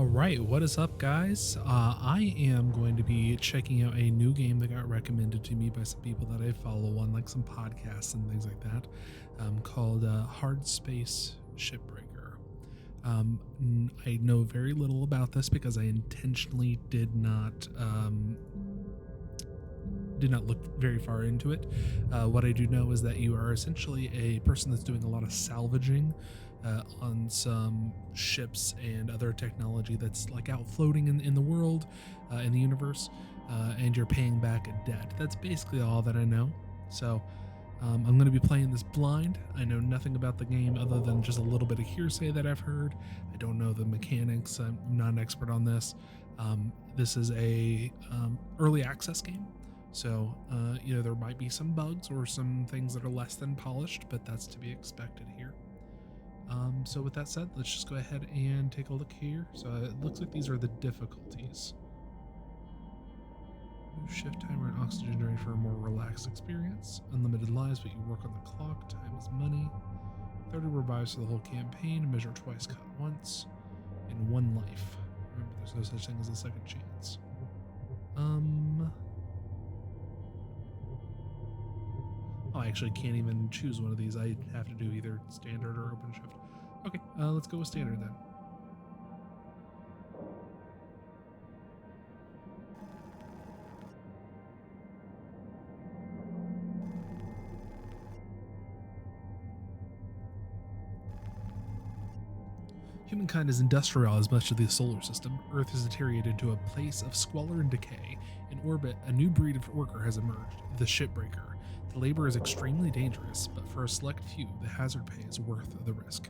All right, what is up, guys? I am going to be checking out a new game that got recommended to me by some people that I follow on like some podcasts and things like that, called Hardspace Shipbreaker. I know very little about this because I intentionally did not look very far into it. What I do know is that you are essentially a person that's doing a lot of salvaging on some ships and other technology that's like out floating in the world, in the universe, and you're paying back a debt. That's basically all that I know. So I'm going to be playing this blind. I know nothing about the game other than just a little bit of hearsay that I've heard. I don't know the mechanics. I'm not an expert on this. This is a early access game. So, there might be some bugs or some things that are less than polished, but that's to be expected here. So with that said, let's just go ahead and take a look here. So it looks like these are the difficulties. Shift timer and oxygen drain for a more relaxed experience. Unlimited lives, but you work on the clock. Time is money. 30 revives for the whole campaign. Measure twice, cut once. And one life. Remember, there's no such thing as a second chance. I actually can't even choose one of these. I have to do either standard or open shift. Okay, let's go with standard then. Humankind is industrialized much of the solar system. Earth has deteriorated into a place of squalor and decay. In orbit, a new breed of worker has emerged, the Shipbreaker. The labor is extremely dangerous, but for a select few, the hazard pay is worth the risk.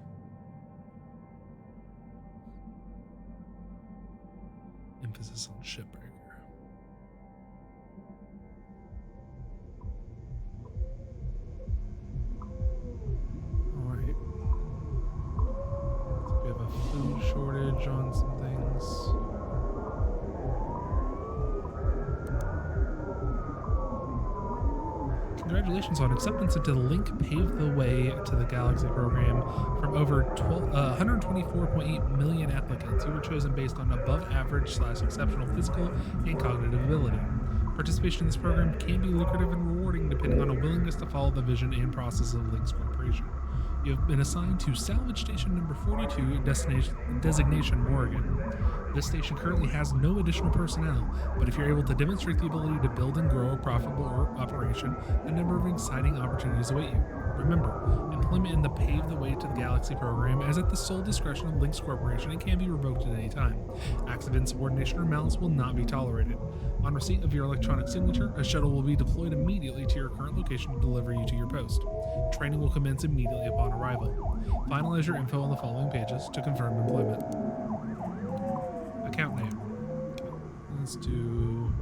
Emphasis on Shipbreaker. Alright. So we have a food shortage on some things. Congratulations on acceptance into the link paved the way to the Galaxy program. From over 124.8 million applicants, you were chosen based on above average / exceptional physical and cognitive ability. Participation in this program can be lucrative and rewarding depending on a willingness to follow the vision and process of Lynx Corporation. You have been assigned to Salvage Station number 42, designation Oregon. This station currently has no additional personnel, but if you're able to demonstrate the ability to build and grow a profitable operation, a number of exciting opportunities await you. Remember, employment in the Pave the Way to the Galaxy program is at the sole discretion of Lynx Corporation and can be revoked at any time. Acts of insubordination or malice will not be tolerated. On receipt of your electronic signature, a shuttle will be deployed immediately to your current location to deliver you to your post. Training will commence immediately upon arrival. Finalize your info on the following pages to confirm employment. Account name. Let's do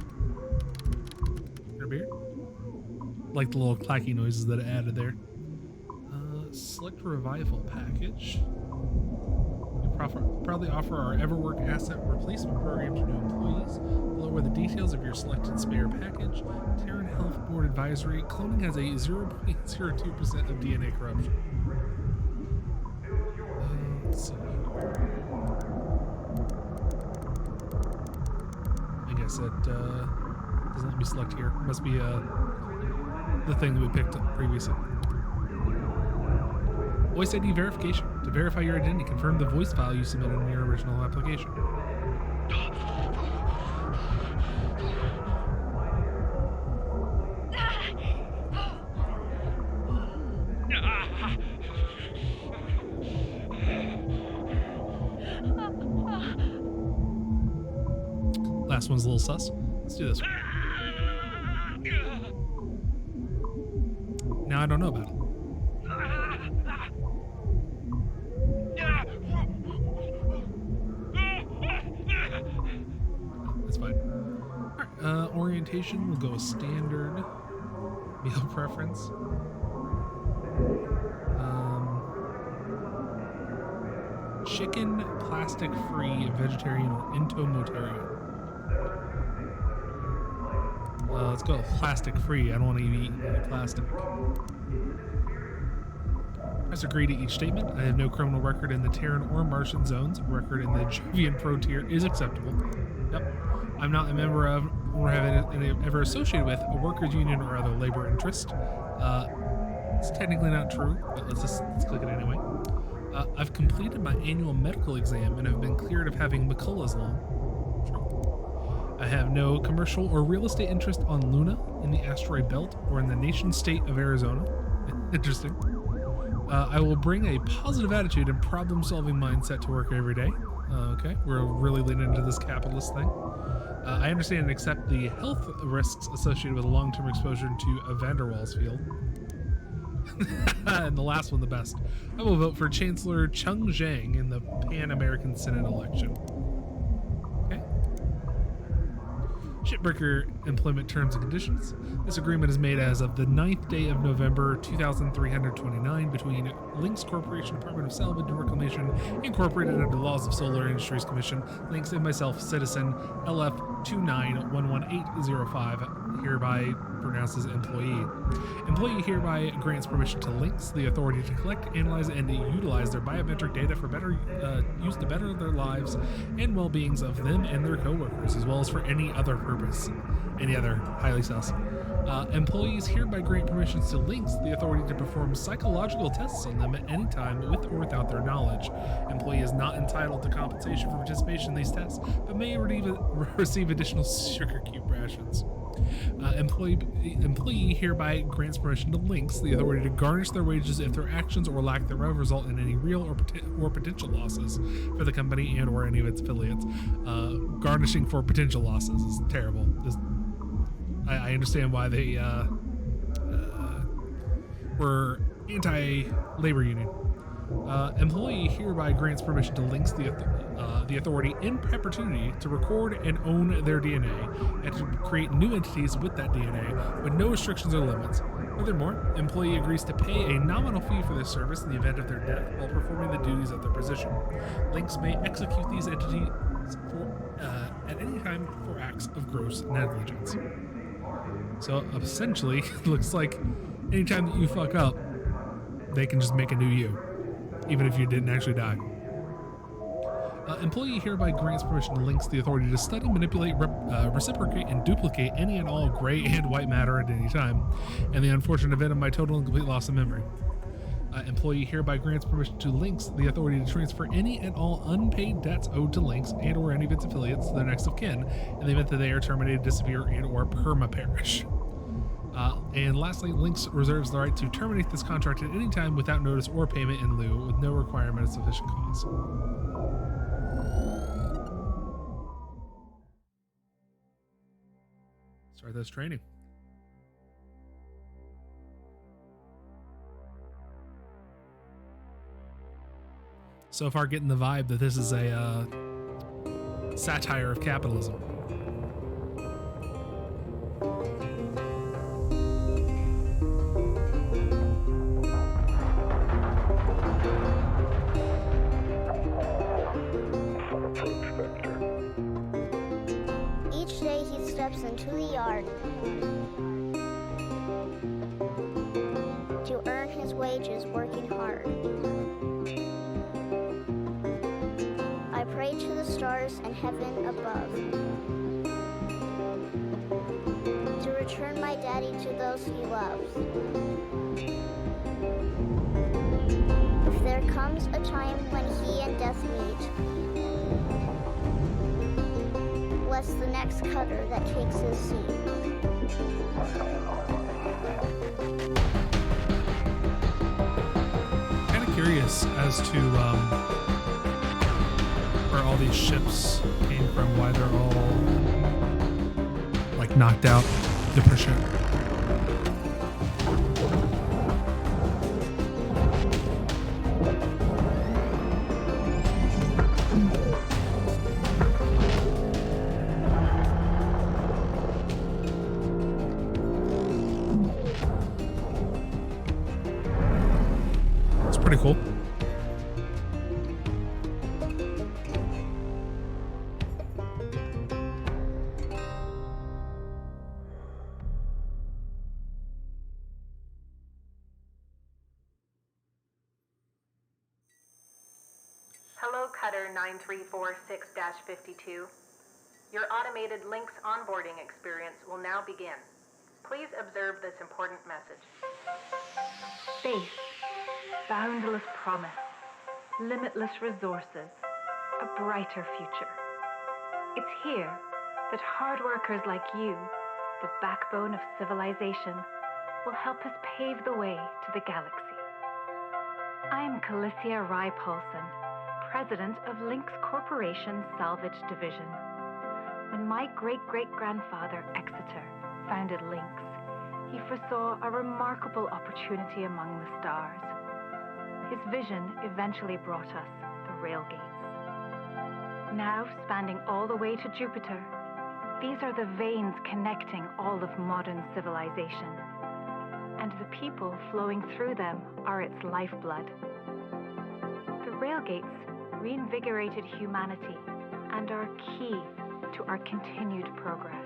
your beer. Like the little clacky noises that it added there. Select revival package. We proudly offer our Everwork asset replacement program to new employees. Below are the details of your selected spare package. Terran Health Board advisory: cloning has a 0.02% of DNA corruption. Let's see. I guess it doesn't let me select here. Must be the thing that we picked up previously. Voice ID verification. To verify your identity, confirm the voice file you submitted in your original application. Last one's a little sus. Let's do this one. Now I don't know about it. That's fine. Alright, orientation, we'll go with standard. Meal preference. Chicken, plastic-free, vegetarian, or entomotarian. Let's go with plastic-free. I don't want to eat any plastic. Press agree to each statement. I have no criminal record in the Terran or Martian zones. A record in the Jovian Frontier is acceptable. Yep. I'm not a member of or have ever associated with a workers' union or other labor interest. It's technically not true, but let's click it anyway. I've completed my annual medical exam and have been cleared of having McCullough's lung. True. I have no commercial or real estate interest on Luna, in the asteroid belt, or in the nation state of Arizona. Interesting. I will bring a positive attitude and problem-solving mindset to work every day. Okay, we're really leaning into this capitalist thing. I understand and accept the health risks associated with long-term exposure to a van der Waals field. And the last one, the best. I will vote for Chancellor Chung Zhang in the Pan-American Senate election. Okay. Shipbreaker employment terms and conditions. This agreement is made as of the 9th day of November 2329 between Lynx Corporation, Department of Salvage and Reclamation, Incorporated under the Laws of Solar Industries Commission, Lynx and myself, citizen LF2911805, hereby pronounces employee. Employee hereby grants permission to Lynx the authority to collect, analyze, and utilize their biometric data for better use to better their lives and well-beings of them and their co-workers, as well as for any other purpose. Any other, highly sus. Employees hereby grant permissions to Lynx the authority to perform psychological tests on them at any time with or without their knowledge. Employee is not entitled to compensation for participation in these tests, but may receive additional sugar cube rations. Employee hereby grants permission to Lynx the authority to garnish their wages if their actions or lack thereof result in any real or potential losses for the company and or any of its affiliates. Garnishing for potential losses is terrible. I understand why they were anti-labor union. Employee hereby grants permission to Lynx the authority in perpetuity to record and own their DNA and to create new entities with that DNA with no restrictions or limits. Furthermore, employee agrees to pay a nominal fee for this service in the event of their death while performing the duties of their position. Lynx may execute these entities at any time for acts of gross negligence. So essentially, it looks like anytime that you fuck up, they can just make a new you, even if you didn't actually die. Employee hereby grants permission to Lynx the authority to study, manipulate, reciprocate, and duplicate any and all gray and white matter at any time, in the unfortunate event of my total and complete loss of memory. Employee hereby grants permission to Lynx the authority to transfer any and all unpaid debts owed to Lynx and or any of its affiliates to their next of kin in the event that they are terminated, disappear, and or perma-perish. And lastly, Lynx reserves the right to terminate this contract at any time without notice or payment in lieu, with no requirement of sufficient cause. Start this training. So far, getting the vibe that this is a satire of capitalism. Each day he steps into the yard to earn his wages working hard. I pray to the stars and heaven above to return my daddy to those he loves. If there comes a time when he and death meet, bless the next cutter that takes his seat. Kind of curious as to where all these ships came from, why they're all like knocked out, depression. It's pretty cool. Cutter 9346-52. Your automated Lynx onboarding experience will now begin. Please observe this important message. Space, boundless promise, limitless resources, a brighter future. It's here that hard workers like you, the backbone of civilization, will help us pave the way to the galaxy. I'm Calicia Rai Paulson, president of Lynx Corporation Salvage Division. When my great-great-grandfather Exeter founded Lynx, he foresaw a remarkable opportunity among the stars. His vision eventually brought us the railgates. Now spanning all the way to Jupiter, these are the veins connecting all of modern civilization. And the people flowing through them are its lifeblood. The railgates reinvigorated humanity and are key to our continued progress.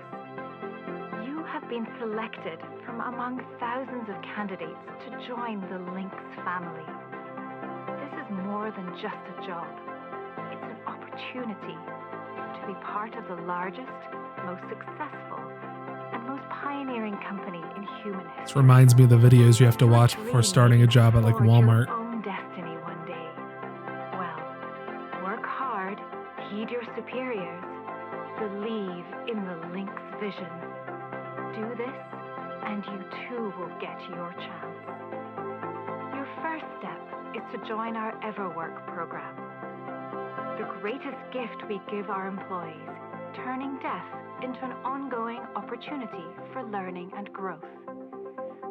You have been selected from among thousands of candidates to join the Lynx family. This is more than just a job. It's an opportunity to be part of the largest, most successful, and most pioneering company in human history. This reminds me of the videos you have to watch before starting a job at like Walmart. Your own destiny one day. Well, work hard, heed your superiors, believe in the Lynx vision. Do this, and you too will get your chance. Your first step is to join our EverWork program. The greatest gift we give our employees, turning death into an ongoing opportunity for learning and growth.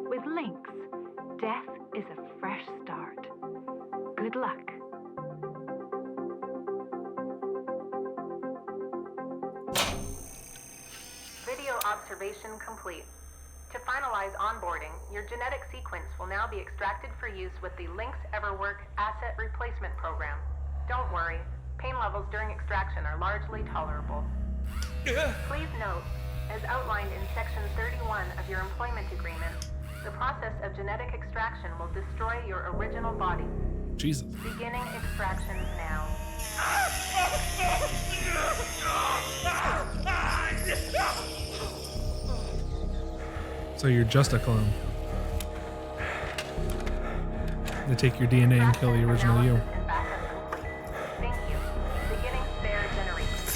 With Lynx, death is a fresh start. Good luck. Video observation complete. To finalize onboarding, your genetic sequence will now be extracted for use with the Lynx EverWork Asset Replacement Program. Don't worry, pain levels during extraction are largely tolerable. Please note, as outlined in Section 31 of your employment agreement, the process of genetic extraction will destroy your original body. Jesus. Beginning extraction now. So you're just a clone. They take your DNA and kill the original you. Analysis and backup complete. Thank you. Beginning spare generation.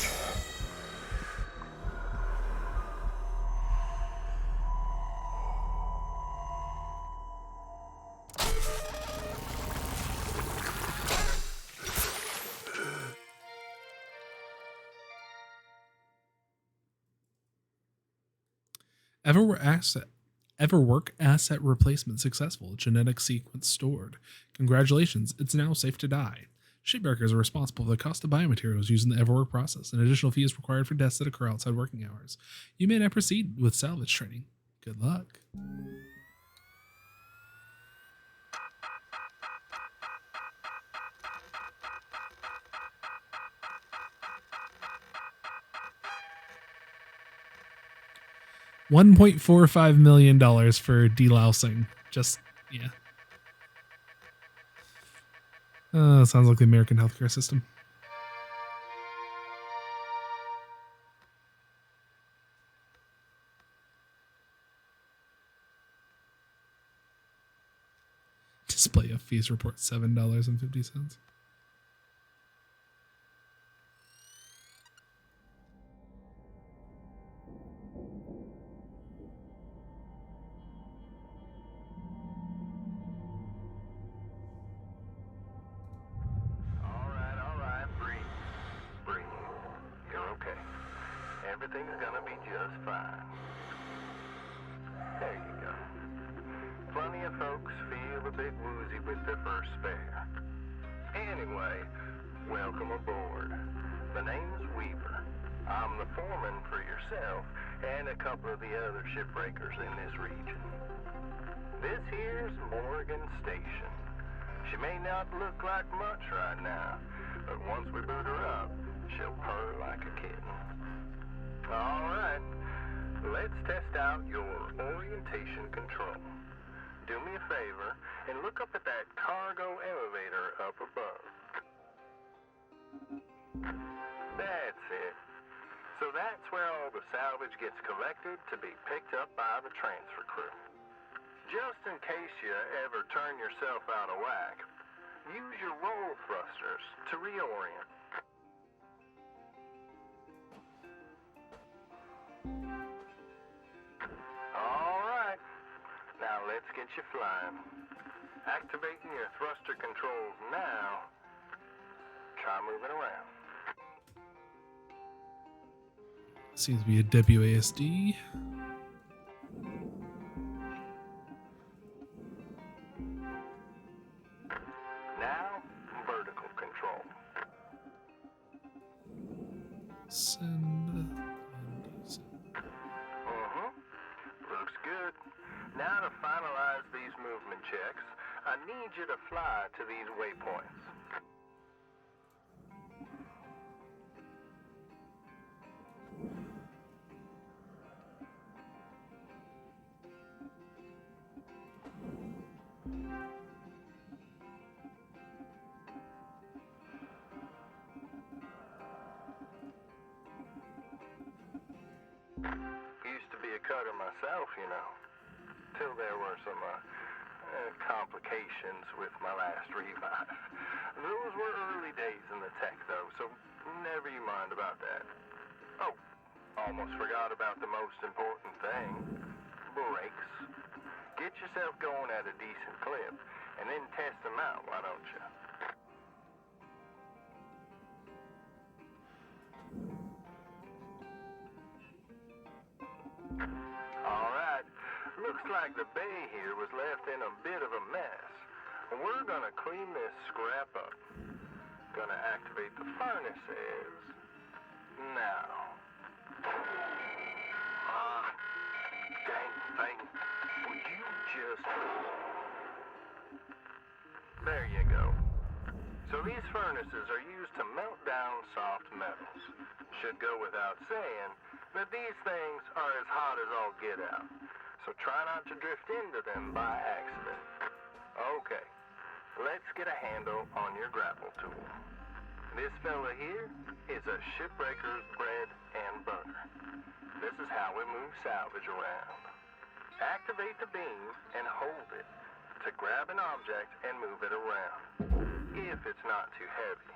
EverWork asset replacement successful. Genetic sequence stored. Congratulations, it's now safe to die. Shipbreakers are responsible for the cost of biomaterials used in the EverWork process. An additional fee is required for deaths that occur outside working hours. You may now proceed with salvage training. Good luck. $1.45 million for delousing. Just, yeah. Sounds like the American healthcare system. Display of fees report $7.50. Everything's gonna be just fine. There you go. Plenty of folks feel a bit woozy with their first spare. Anyway, welcome aboard. The name's Weaver. I'm the foreman for yourself and a couple of the other shipbreakers in this region. This here's Morgan Station. She may not look like much right now, but once we boot her up, she'll purr like a kitten. All right, let's test out your orientation control. Do me a favor and look up at that cargo elevator up above. That's it. So that's where all the salvage gets collected to be picked up by the transfer crew. Just in case you ever turn yourself out of whack, use your roll thrusters to reorient. All right, now let's get you flying. Activating your thruster controls now. Try moving around. Seems to be a WASD. Now, vertical control. Send and send. Looks good. Now to finalize these movement checks, I need you to fly to these waypoints. Used to be a cutter myself, you know, till there were some complications with my last revive. Those were early days in the tech, though, so never you mind about that. Oh, almost forgot about the most important thing, brakes. Get yourself going at a decent clip, and then test them out, why don't you? Alright, looks like the bay here was left in a bit of a mess. We're gonna clean this scrap up. Gonna activate the furnaces now. Dang thing. Would you just... There you go. So these furnaces are used to melt down soft metals. Should go without saying that these things are as hot as all get out. So try not to drift into them by accident. Okay, let's get a handle on your grapple tool. This fella here is a Shipbreaker's bread and butter. This is how we move salvage around. Activate the beam and hold it to grab an object and move it around. If it's not too heavy,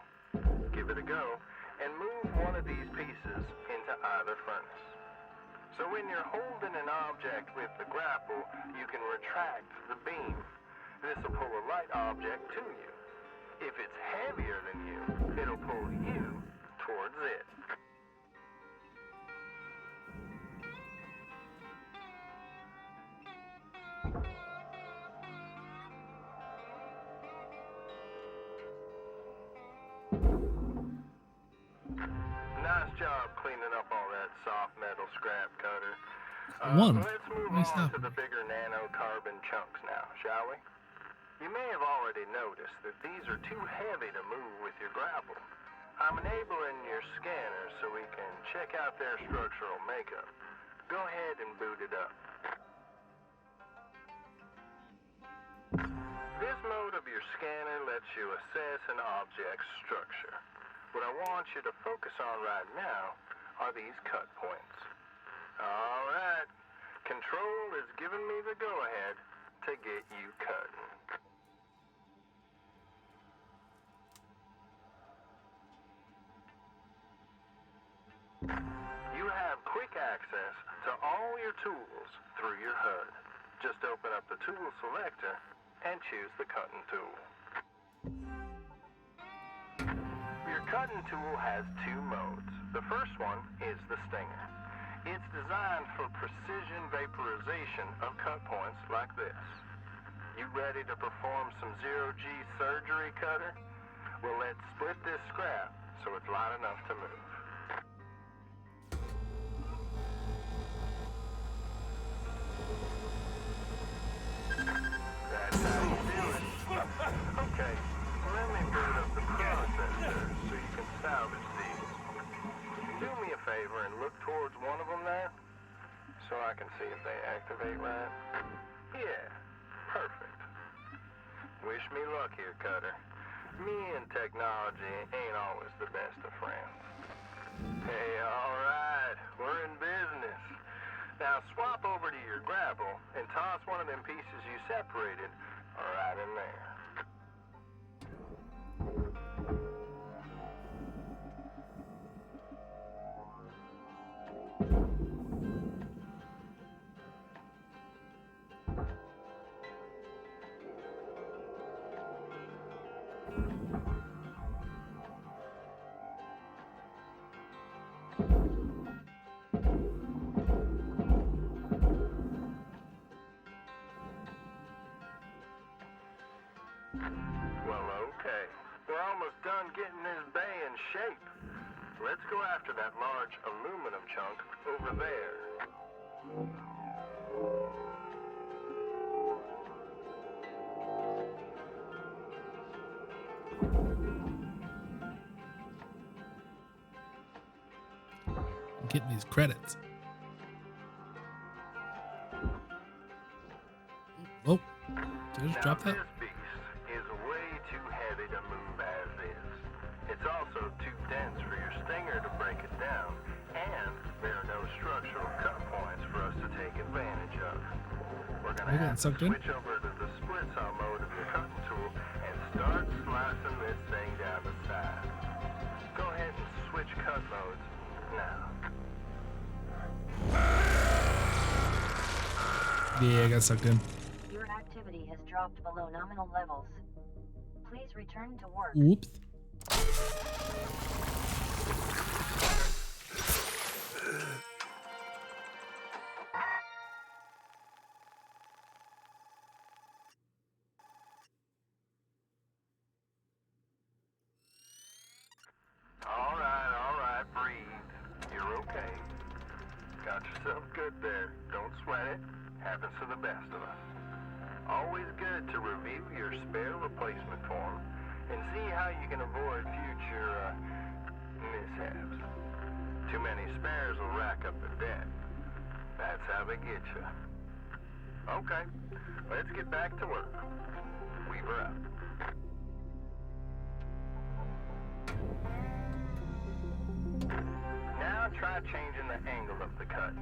give it a go and move one of these pieces into either furnace. So when you're holding an object with the grapple, you can retract the beam. This will pull a light object to you. If it's heavier than you, it'll pull you towards it. Nice job cleaning up all that soft metal scrap, Cutter. Let's move on to the bigger nanocarbon chunks now, shall we? You may have already noticed that these are too heavy to move with your grapple. I'm enabling your scanner so we can check out their structural makeup. Go ahead and boot it up. This mode of your scanner lets you assess an object's structure. What I want you to focus on right now are these cut points. All right, Control is giving me the go-ahead to get you cutting. You have quick access to all your tools through your HUD. Just open up the tool selector and choose the cutting tool. Your cutting tool has two modes. The first one is the Stinger. It's designed for precision vaporization of cut points like this. You ready to perform some zero-G surgery, Cutter? Well, let's split this scrap so it's light enough to move. That's how you do it. Okay, let me boot up the processor so you can salvage these. Do me a favor and look towards one of them there so I can see if they activate right. Yeah, perfect. Wish me luck here, Cutter. Me and technology ain't always the best of friends. Hey, alright, we're in business. Now swap over to your grapple and toss one of them pieces you separated right in there. Well, okay. We're almost done getting this bay in shape. Let's go after that large aluminum chunk over there. I'm getting these credits. Oh, did I just drop that? This beast is way too heavy to move as is. It's also too dense for your stinger to break it down, and there are no structural cut points for us to take advantage of. We're gonna have to switch over to the split saw mode of your cutting tool and start slicing this thing down the side. Go ahead and switch cut modes now. Yeah, I got sucked in. Your activity has dropped below nominal levels. Please return to work. Whoops. All right, breathe. You're okay. Got yourself good there. Don't sweat it. Happens to the best of us. Always good to review your spare replacement form and see how you can avoid future mishaps. Too many spares will rack up the debt. That's how they get you. Okay, let's get back to work. Weaver out. Now try changing the angle of the cut.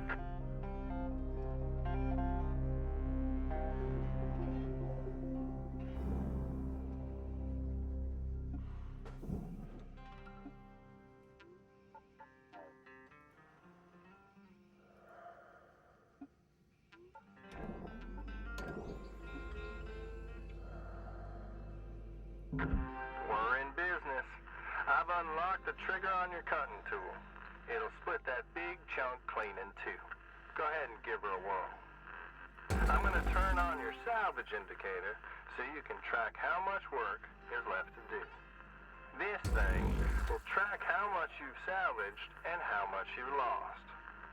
We're in business. I've unlocked the trigger on your cutting tool. It'll split that big chunk clean in two. Go ahead and give her a whirl. I'm going to turn on your salvage indicator so you can track how much work is left to do. This thing will track how much you've salvaged and how much you've lost.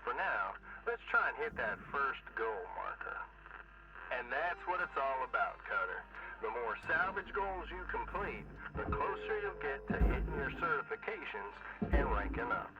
For now, let's try and hit that first goal marker. And that's what it's all about, Cutter. The more salvage goals you complete, the closer you'll get to hitting your certifications and ranking up.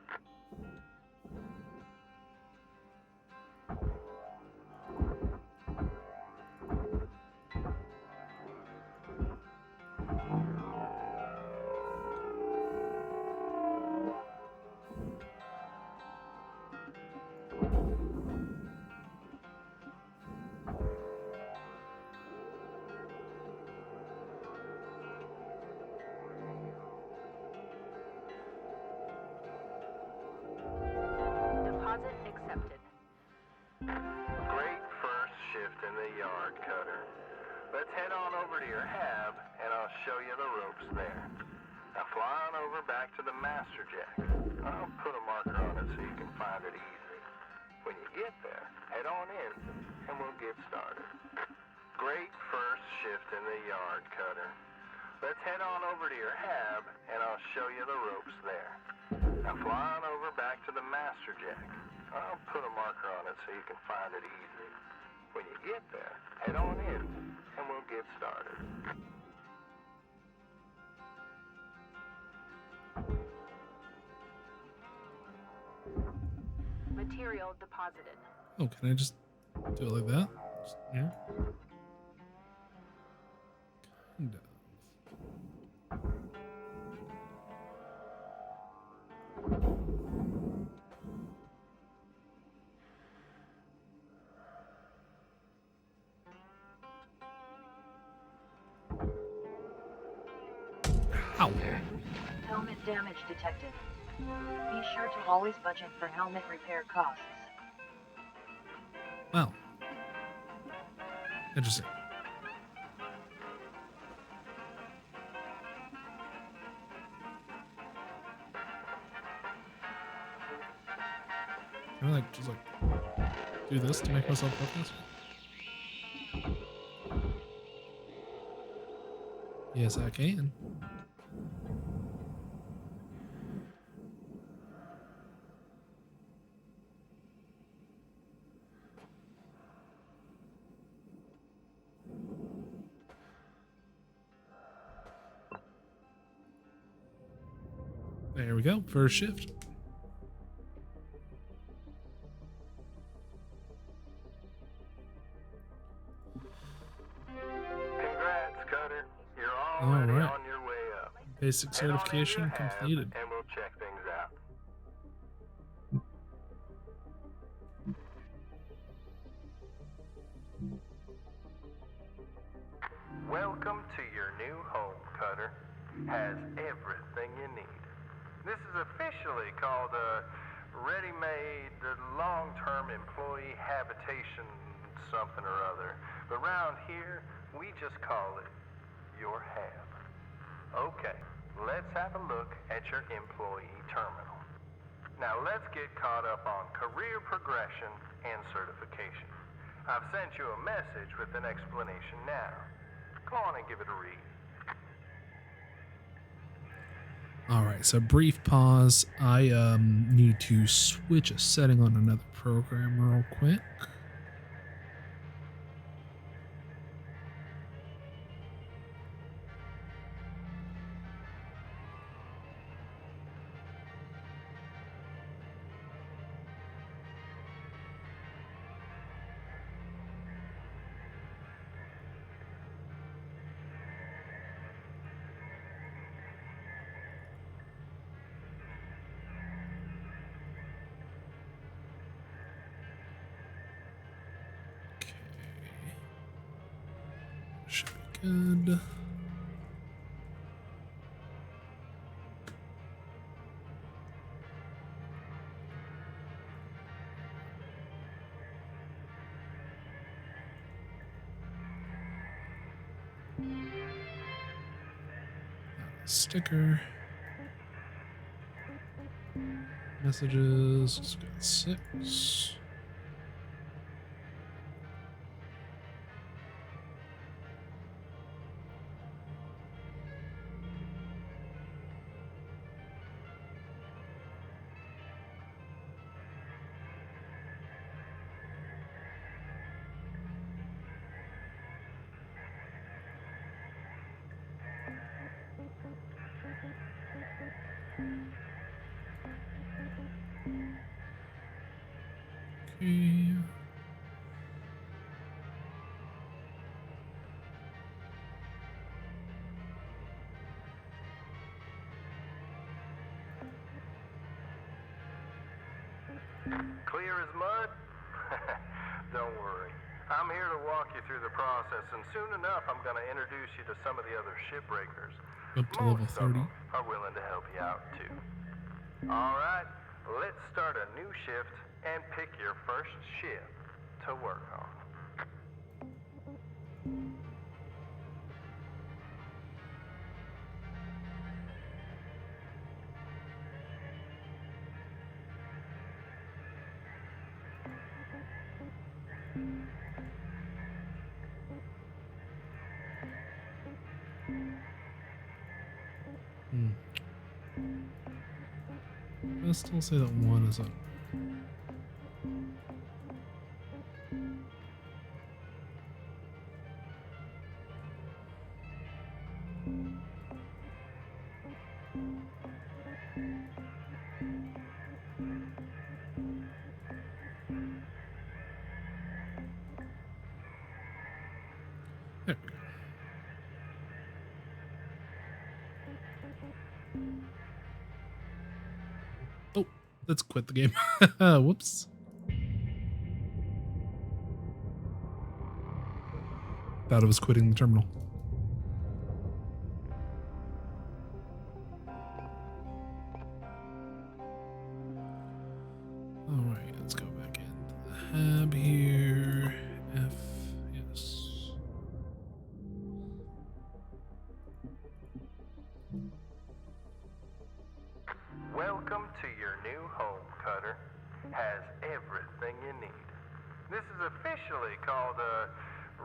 Deposit accepted. Great first shift in the yard, Cutter. Let's head on over to your hab, and I'll show you the ropes there. Now fly on over back to the master jack. I'll put a marker on it so you can find it easy. When you get there, head on in, and we'll get started. Great first shift in the yard, Cutter. Let's head on over to your hab, and I'll show you the ropes there. Now fly on over back to the master jack. I'll put a marker on it so you can find it easy. When you get there, head on in, and we'll get started. Material deposited. Oh, can I just do it like that? Just, yeah. Kind of. Ow. Helmet damage detected. Be sure to always budget for helmet repair costs. Well. Interesting. Can I like just like do this to make myself look faster? Yes, I can. There we go. First shift. Congrats, Cutter. You're All already right. on your way up. Basic Head on in certification your hab, completed. and we'll check things out. Welcome to your new home, Cutter. Has everything you need. This is officially called a ready-made long-term employee habitation something or other. But around here, we just call it your hab. Okay, let's have a look at your employee terminal. Now let's get caught up on career progression and certification. I've sent you a message with an explanation now. Go on and give it a read. All right, so brief pause. I need to switch a setting on another program real quick. Should be good. Sticker. Messages. Let's go 6. Okay. Clear as mud? Don't worry. I'm here to walk you through the process, and soon enough I'm going to introduce you to some of the other shipbreakers. Up to level Most 30. of them are willing to help you out, too. All right, let's start a new shift and pick your first ship to work on. I still say that 1 is up. There we go. Oh, let's quit the game. Whoops. Thought it was quitting the terminal. All right, let's go back into the hab here. F, yes. Welcome to your new home, Cutter. Has everything you need. This is officially called a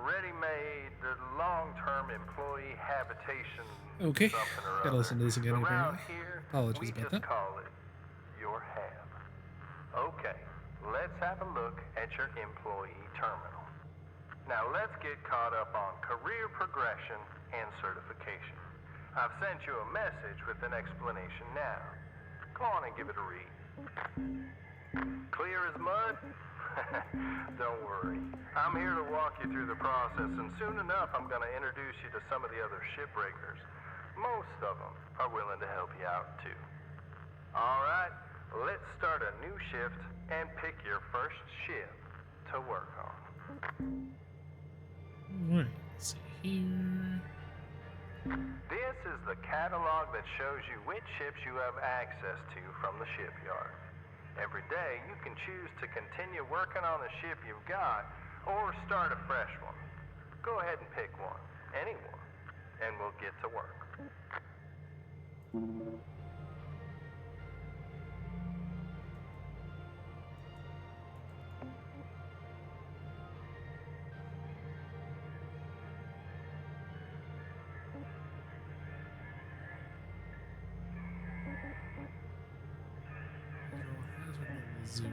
ready-made long-term employee habitation. Okay, something or gotta other. listen to this again. Around Apparently. here, Apologies we about just that. call it your hab. Okay, let's have a look at your employee terminal. Now let's get caught up on career progression and certification. I've sent you a message with an explanation now. Go on and give it a read. Clear as mud? Don't worry. I'm here to walk you through the process, and soon enough I'm going to introduce you to some of the other shipbreakers. Most of them are willing to help you out too. All right, let's start a new shift and pick your first ship to work on. All right, let's see here. This is the catalog that shows you which ships you have access to from the shipyard. Every day, you can choose to continue working on the ship you've got or start a fresh one. Go ahead and pick one, any one, and we'll get to work. Zero.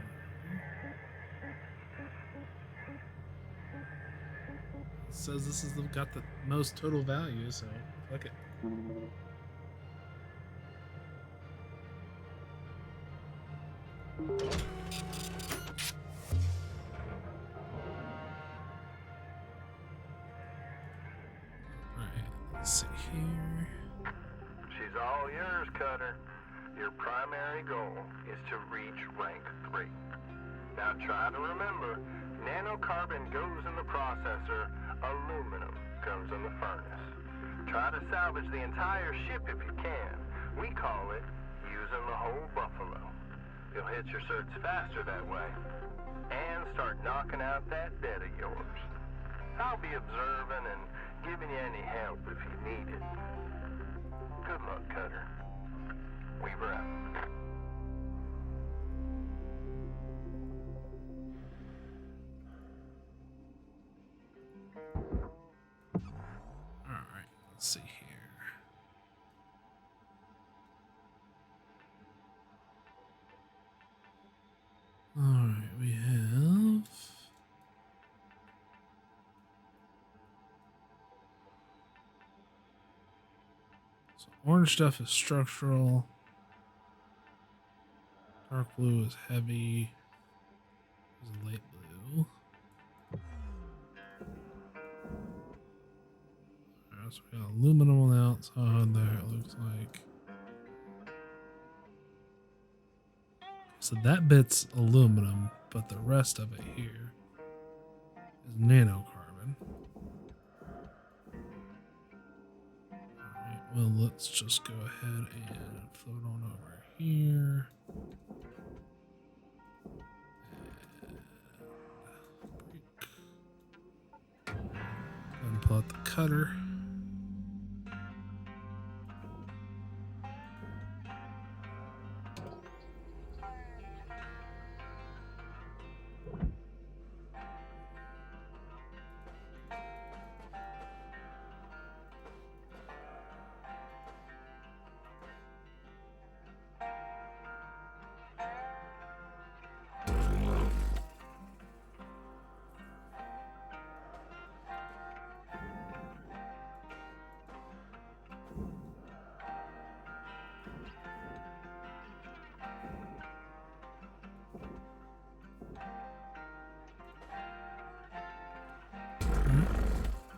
It says this is got the most total value, so fuck it. Alright, let's see here. She's all yours, Cutter. Your primary goal is to reach rank 3. Now try to remember, nanocarbon goes in the processor, aluminum goes in the furnace. Try to salvage the entire ship if you can. We call it using the whole buffalo. You'll hit your certs faster that way, and start knocking out that debt of yours. I'll be observing and giving you any help if you need it. Good luck, Cutter. Weaver out. Alright, let's see here. Alright, we have so orange stuff is structural. Dark blue is heavy. This is light blue. Alright, so we got aluminum on the outside there, it looks like. So that bit's aluminum, but the rest of it here is nanocarbon. Alright, well, let's just go ahead and float on over here. And pull out the cutter.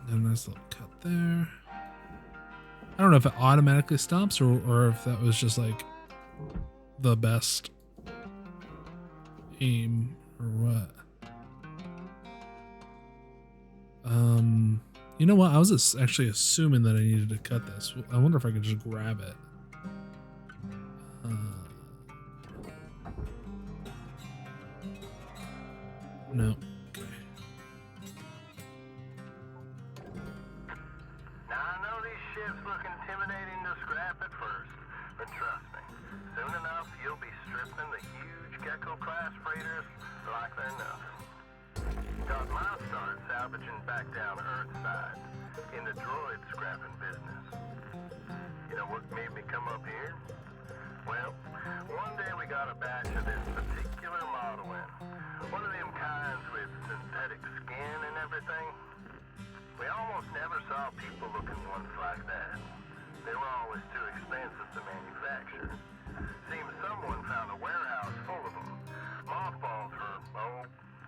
And nice little cut there. I don't know if it automatically stops or if that was just like the best aim or what? You know what? I was actually assuming that I needed to cut this. I wonder if I could just grab it. No. Now, I know these ships look intimidating to scrap at first, but trust me, soon enough you'll be stripping the huge Gecko-class freighters like they're nothing. Got my start salvaging back down Earthside in the droid scrapping business. You know what made me come up here? Well, one day we got a batch of this particular model in. One of them kinds with synthetic skin and everything. We almost never saw people looking ones like that. They were always too expensive to manufacture. Seems someone found a warehouse full of them, mothballed for,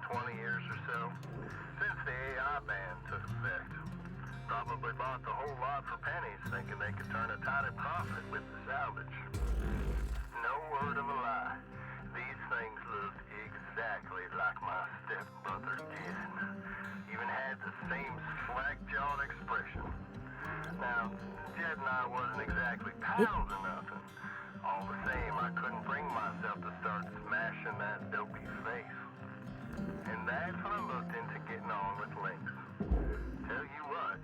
20 years or so, since the AI ban took effect. Probably bought the whole lot for pennies, thinking they could turn a tidy profit with the salvage. No word of a lie. These things looked exactly like my stepbrother did. Even had the same slack-jawed expression. Now, Jed and I wasn't exactly pals or nothing. All the same, I couldn't bring myself to start smashing that dopey face. And that's when I looked into getting on with Lynx. Tell you what,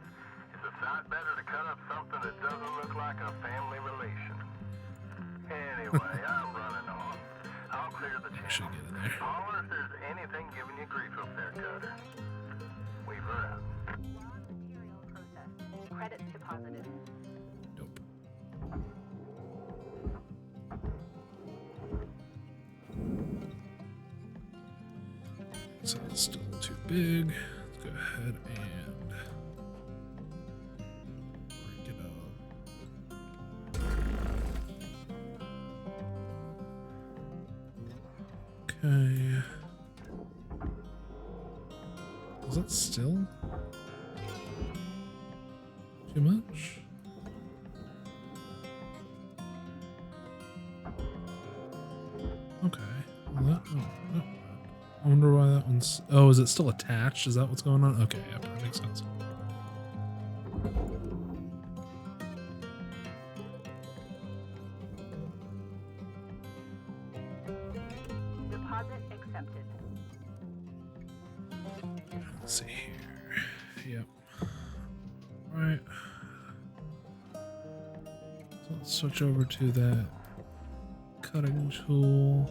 it's a sight better to cut up something that doesn't look like a family relation. Anyway, I'm running on. I'll clear the Should channel. get in there. Holler if there's anything giving you grief up there, Cutter. Weaver out. Raw material processed. Credits deposited. Nope. So it's still too big. Let's go ahead and break it up. Okay. Is that still too much? Okay. Well, that, I wonder why that one's... Oh, is it still attached? Is that what's going on? Okay, yeah, that makes sense. Deposit accepted. Let's see here. Yep. All right. So let's switch over to that cutting tool.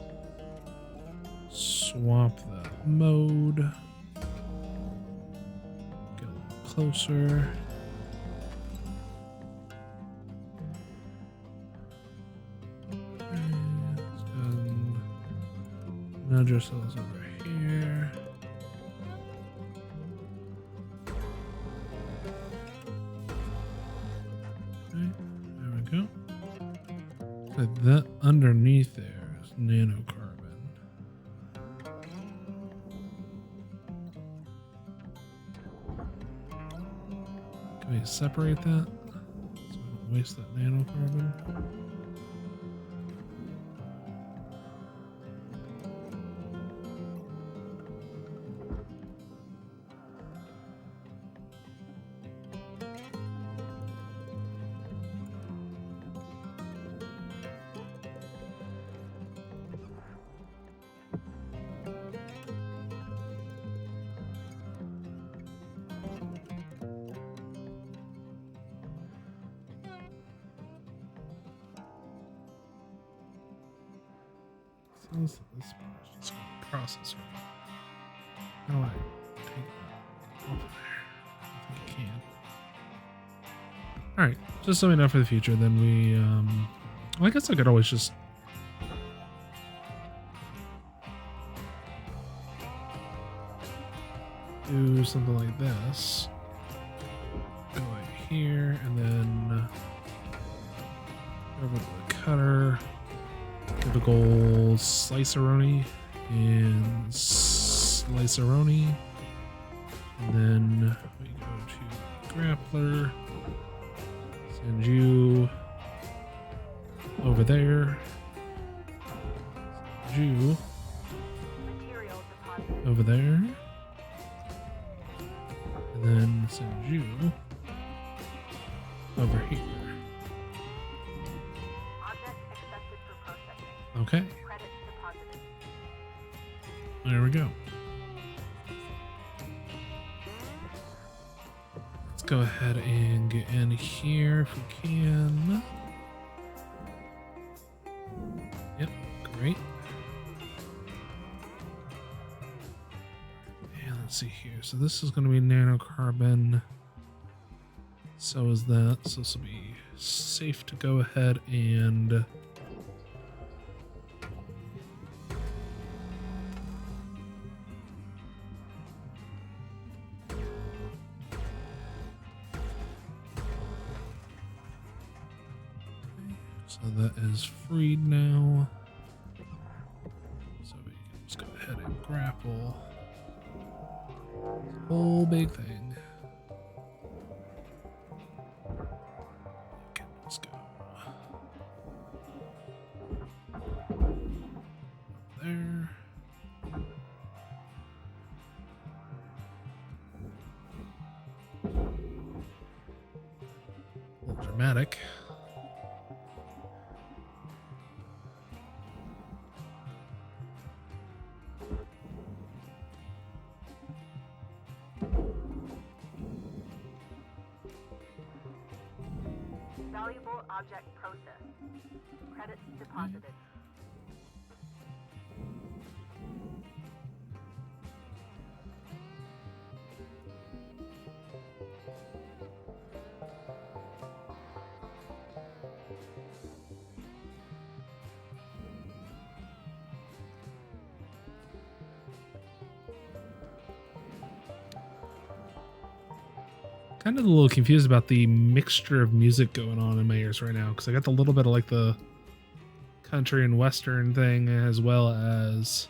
Swap the mode. Get a little closer. And nudge ourselves over here. Okay, there we go. Put that underneath there is nanocarbon. Can we separate that so we don't waste that nanocarbon? This part is just going to processor. How do I take that off of there? I think I can. Alright, just so we know for the future, then we, well, I guess I could always just do something like this. Go right here, and then over to the cutter. Typical sliceroni and sliceroni. And then we go to grappler. Send you over there. Send you deposited. over there. And then send you over here. Object accepted for processing. Okay, Credits deposited. there we go. Let's go ahead and get in here if we can. Yep, great. And let's see here. So this is going to be nanocarbon. So is that. So this will be safe to go ahead and so that is freed now. So we can just go ahead and grapple. Whole big thing. Okay, let's go. There. A little dramatic. Valuable object processed. Credits deposited. Kind of a little confused about the mixture of music going on in my ears right now, because I got a little bit of like the country and western thing, as well as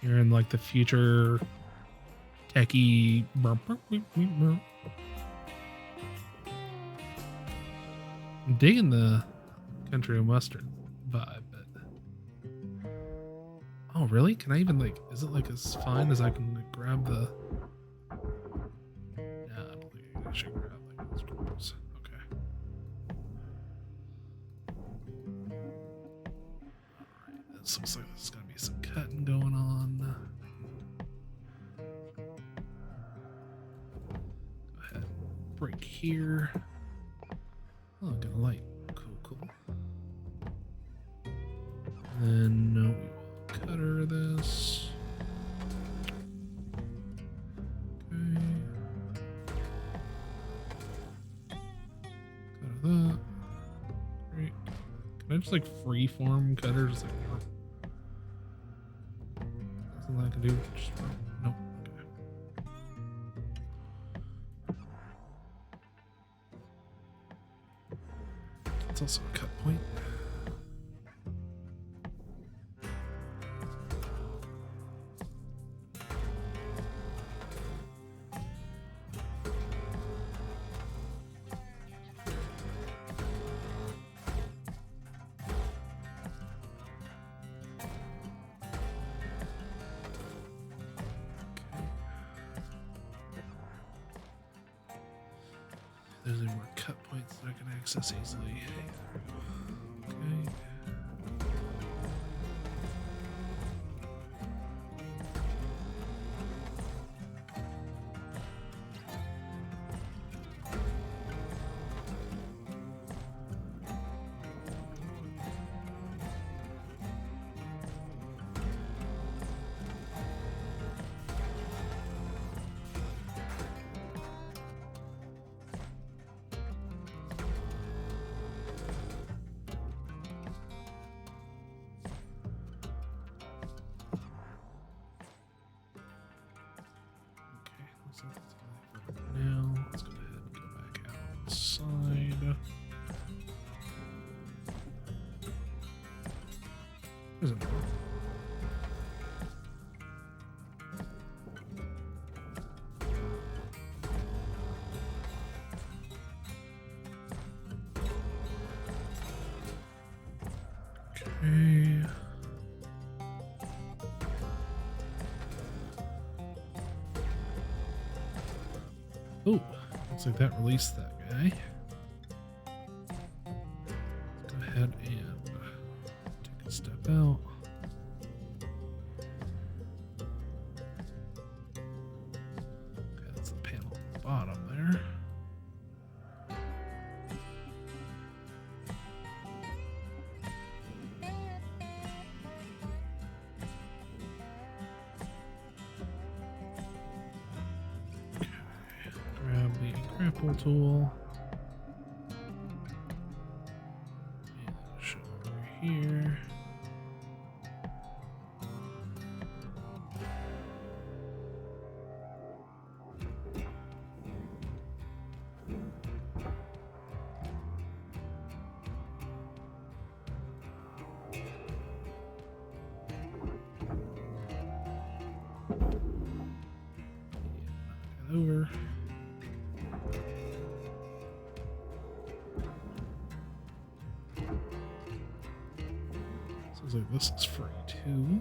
hearing like the future techie. I'm digging the country and western vibe, but oh really? Can I even like? Is it like as fine as I can like, grab the? I should grab like those drawers. Okay. Alright, this looks like there's gonna be some cutting going on. Go ahead. Break here. Oh, got a light. Cool. And then we will cutter this. That. Great. Can I just like freeform cutters? Like, something I can do? Just, nope. Okay. It's also a cut point. There's any more cut points that I can access easily. Okay. Now, let's go ahead and go back out outside. There's a door. Okay. Oh, looks like that released that guy. Let's go ahead and take a step out. Okay, that's the panel at the bottom there. Grab the grapple tool. And show over here. Over. Sounds like this is free too.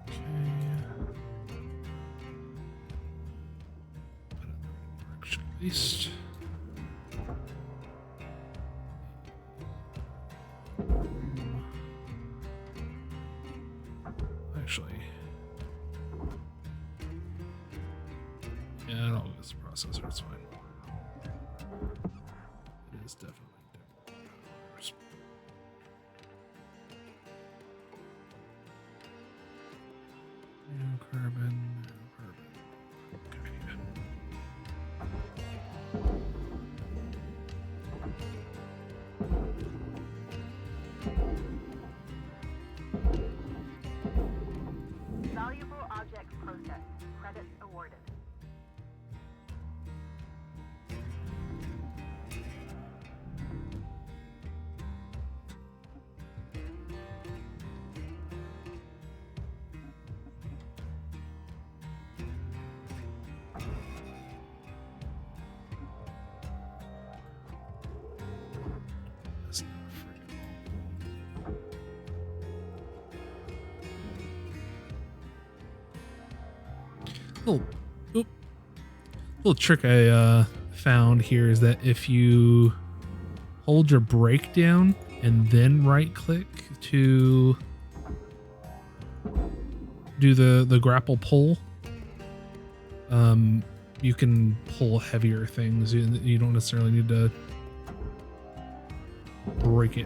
Okay. Put it in the right direction at least. Actually, yeah, I don't use the processor, it's fine. It is definitely different. No carbon, no carbon. Okay. Valuable object processed. Credits awarded. That's not free. Little trick I found here is that if you hold your brake down and then right click to do the grapple pull, you can pull heavier things. You don't necessarily need to break it.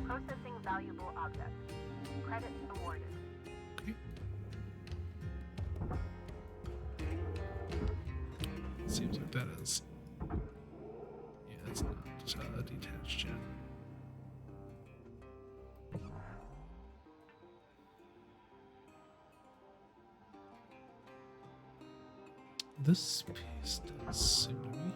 Processing valuable objects. Credits awarded. Okay. Seems like that is. Yeah, it's not detached yet. This piece does seem to be.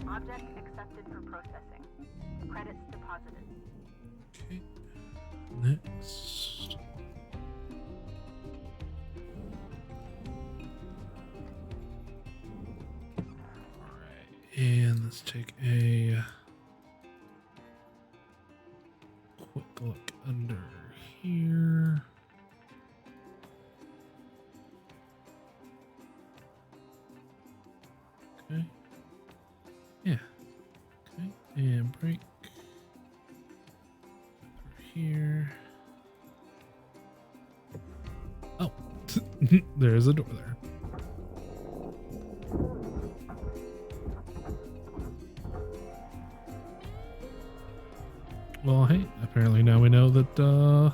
Object accepted for processing. Credits deposited. Okay. Next. Alright, and let's take a quick look under here. Okay. Yeah. Okay. And break. Through here. Oh. There's a door there. well, hey, apparently now we know that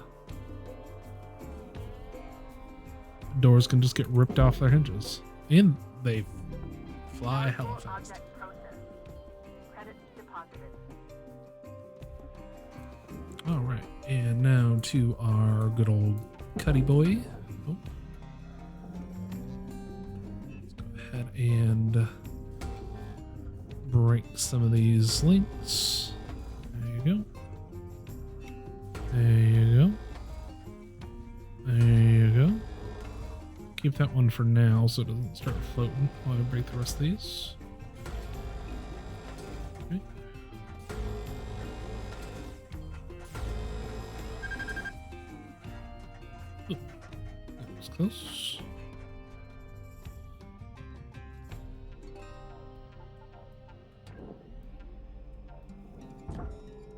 doors can just get ripped off their hinges. And they fly hella fast. Object processed. Credits deposited. All right, and now to our good old Cuddy boy. Oh. Let's go ahead and break some of these links. There you go. There you go. There you go. Keep that one for now so it doesn't start floating while I break the rest of these. Okay. Ooh, that was close.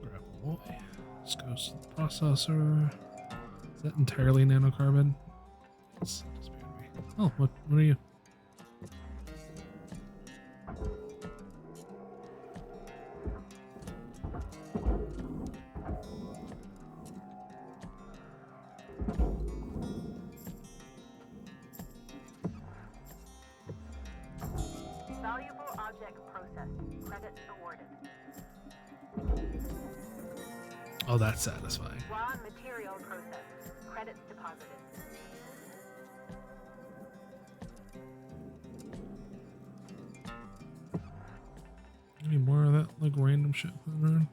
Grab a boy. This goes to the processor. Is that entirely nanocarbon? Yes. Oh, what are you? Valuable object processed. Credits awarded. Oh, that's satisfying. Raw material processed. Credits deposited. Any more of that like random shit going on?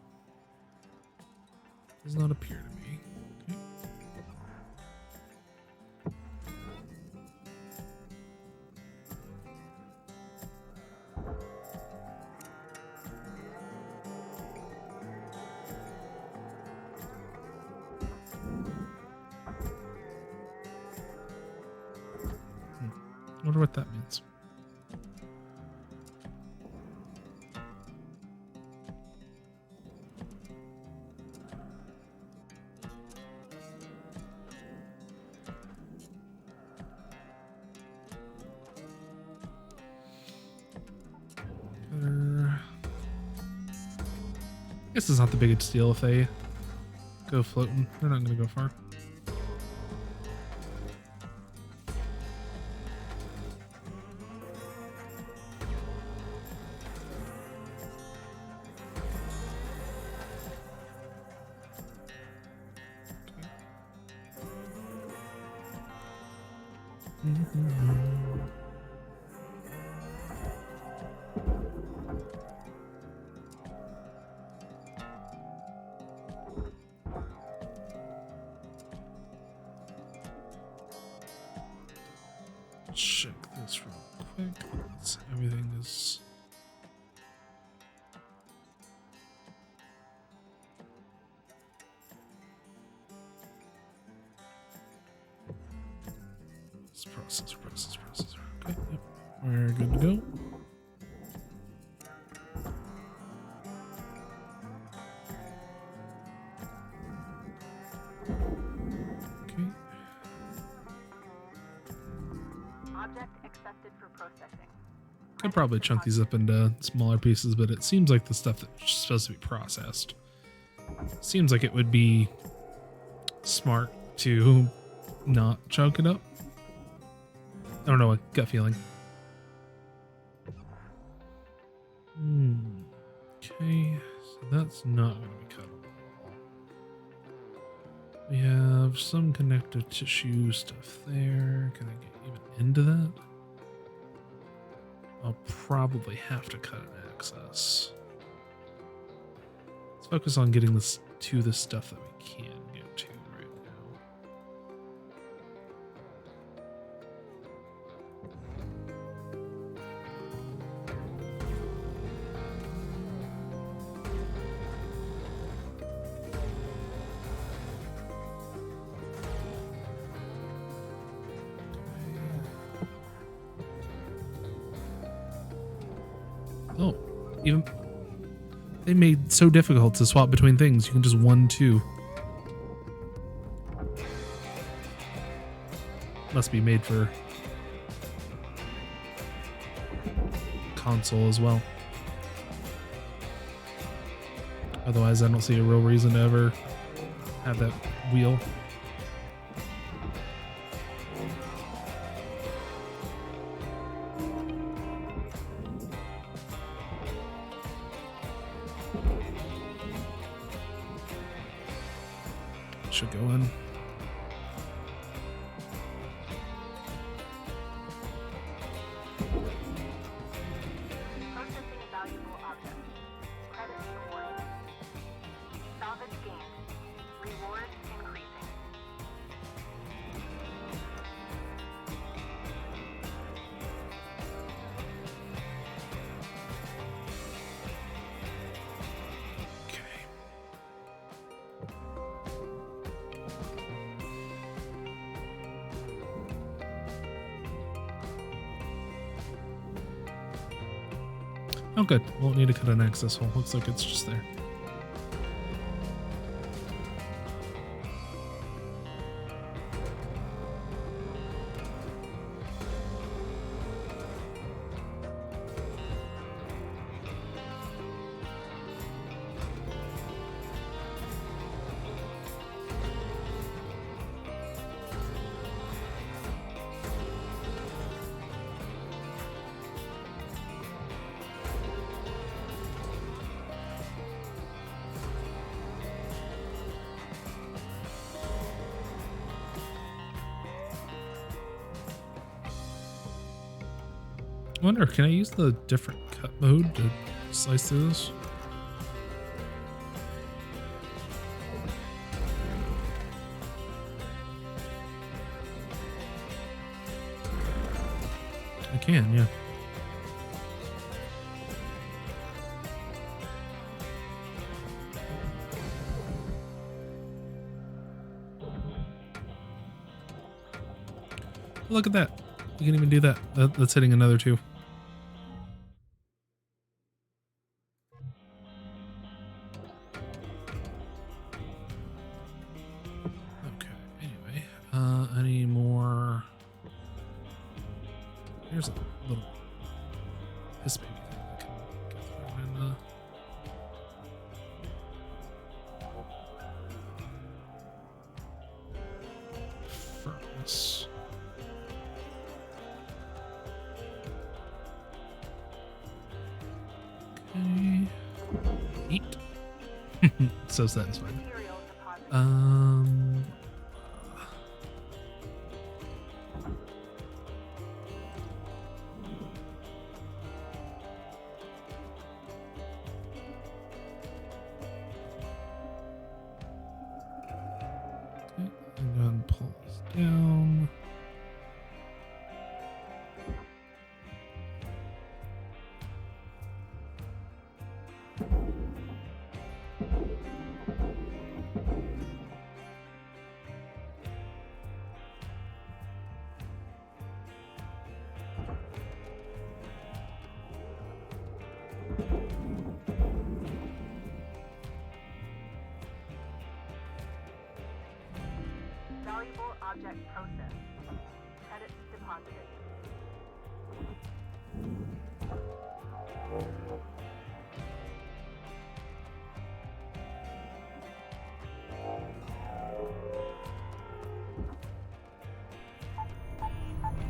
Does not appear to me. Okay. Wonder what that means. Guess it's not the biggest deal if they go floating. They're not going to go far. Check this real quick. Everything is process. Okay, yep. We're good to go. Okay. Object accepted for processing. Could probably chunk these up into smaller pieces, but it seems like the stuff that's supposed to be processed seems like it would be smart to not chunk it up. I don't know, a gut feeling. Okay, so that's not going to be cuttable at all. We have some connective tissue stuff there. Can I get even into that? I'll probably have to cut an access. Let's focus on getting this to the stuff that we can get to right now. Oh, even they made so difficult to swap between things. You can just 1, 2. Must be made for console as well. Otherwise, I don't see a real reason to ever have that wheel. Should go in. Processing valuable objects. Credits awarded. Salvage gained. Reward increasing. Okay. Oh, good. Won't need to cut an access hole. Looks like it's just there. I wonder, can I use the different cut mode to slice through this? I can, yeah. Look at that. You can even do that. That's hitting another two. Okay, anyway. Any more? Here's a little piss baby thing I can get thrown in. Furnace. Okay. Eat. So satisfying. Material deposit. Okay, and then pull this down. Valuable object processed. Credits deposited.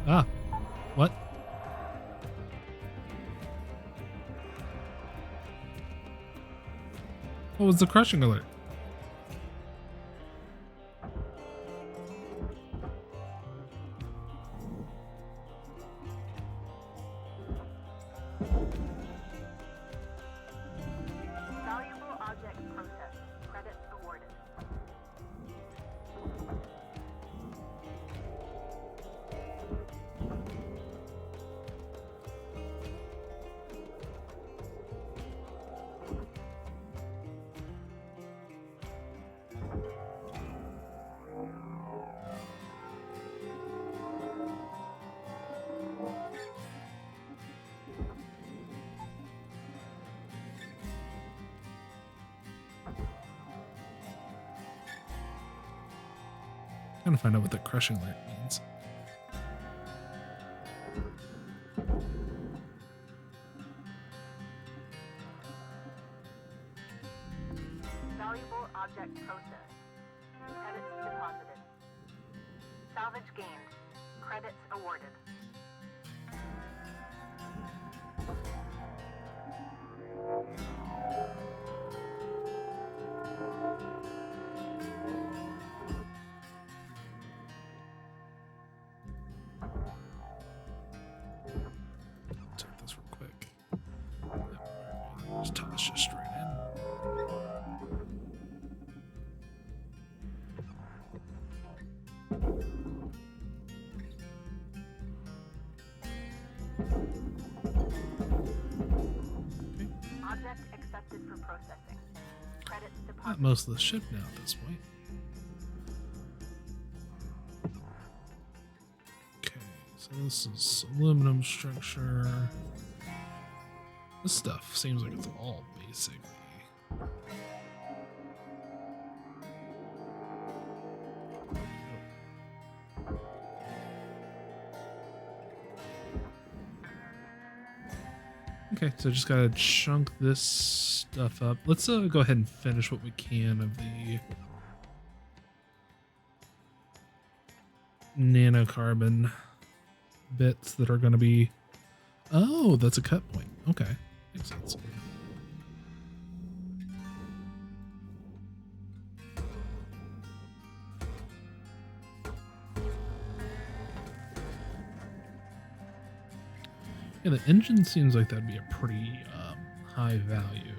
Ah, what? What was the crushing alert? Valuable object processed. Credits awarded. Trying to find out what the crushing alert means. Salvage gained. Credits awarded. Check this real quick. Just toss this straight in. Object accepted for processing. Credits Got deposited. most of the ship now at this point. Okay, so this is aluminum structure. This stuff seems like it's all basically. Okay, so just gotta chunk this stuff up. Let's go ahead and finish what we can of the nanocarbon bits that are gonna be. Oh, that's a cut point. Okay, makes sense. Yeah, the engine seems like that'd be a pretty high value.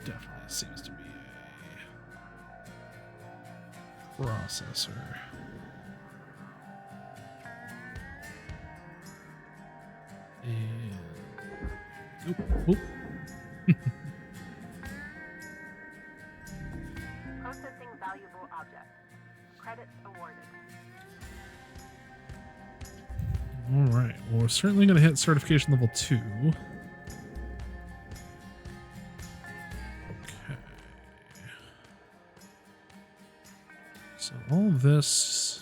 Definitely seems to be a processor. And oop. Processing valuable object. Credits awarded. All right. Well, we're certainly going to hit certification level 2. Okay. So all of this.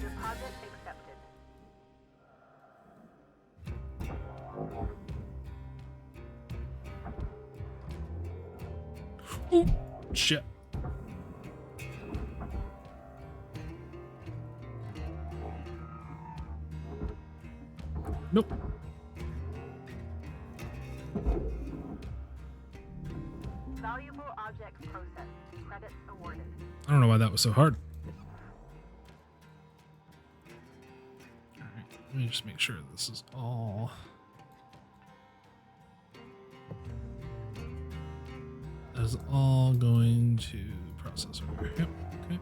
Deposit accepted. Oh, shit. Nope. Valuable objects processed. Credits awarded. I don't know why that was so hard. All right. Let me just make sure this is all. That is all going to processor. Yep. Okay.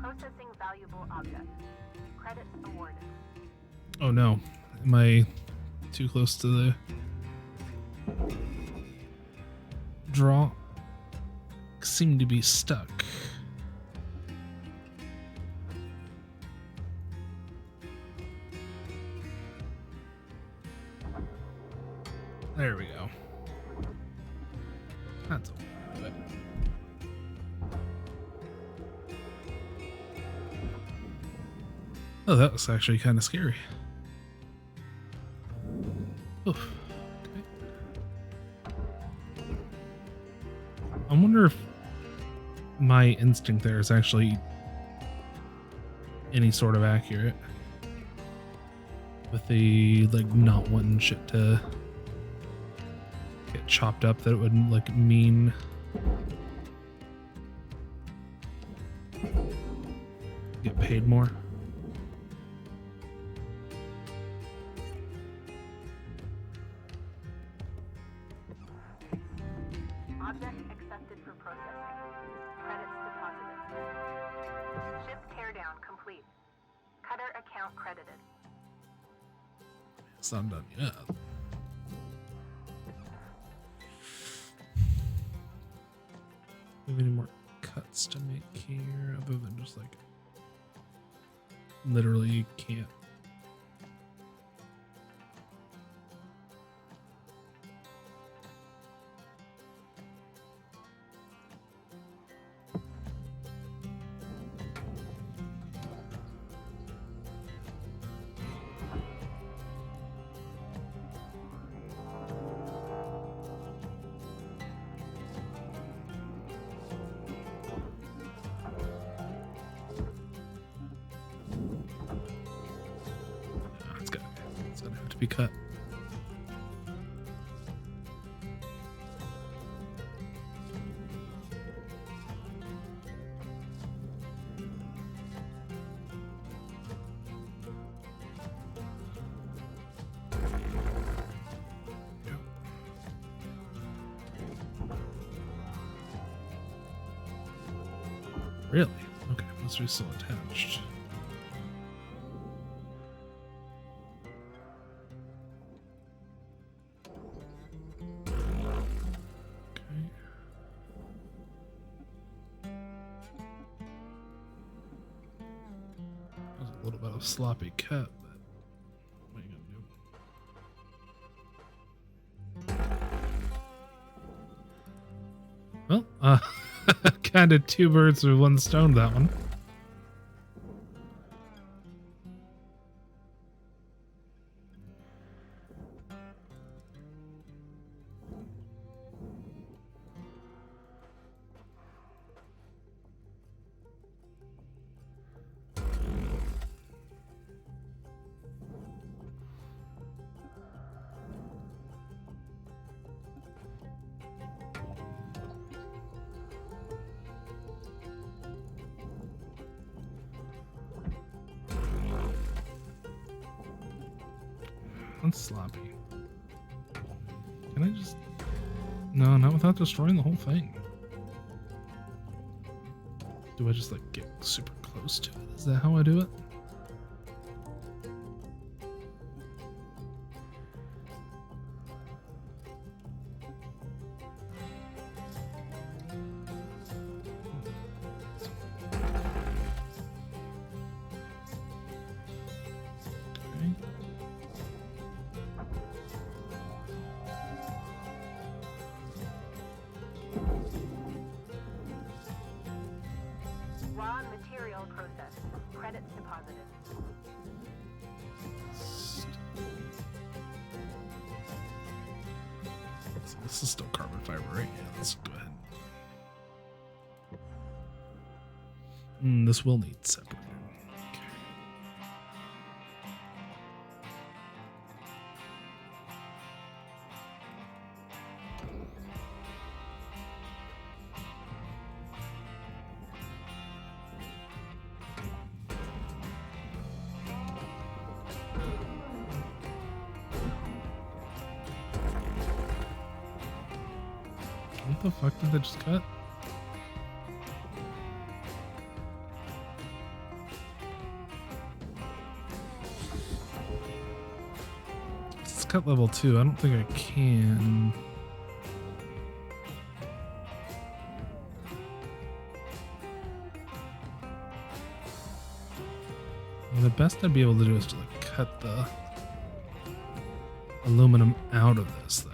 Processing valuable object. Credits awarded. Oh no. Am I too close to the draw? Seem to be stuck. There we go. That's a little bit. Oh, that was actually kind of scary. Oof. Okay. I wonder if my instinct there is actually any sort of accurate. with the like not wanting shit to get chopped up, that it would like mean get paid more. Object accepted for processing. Credits deposited. Ship teardown complete. Cutter account credited. It's not done yet. Do we have any more cuts to make here other than just like literally can't? It's gonna have to be cut. Really? Okay, must be still attached. Sloppy cut, but what are you gonna do? Well, kind of two birds with one stone, that one. That's sloppy. Can I just... No, not without destroying the whole thing. Do I just like get super close to it? Is that how I do it? Raw material processed. Credits deposited. So this is still carbon fiber, right? Yeah, let's go ahead. This will need separated. Okay. What the fuck did they just cut? It's cut level 2. I don't think I can. And the best I'd be able to do is to like cut the aluminum out of this thing.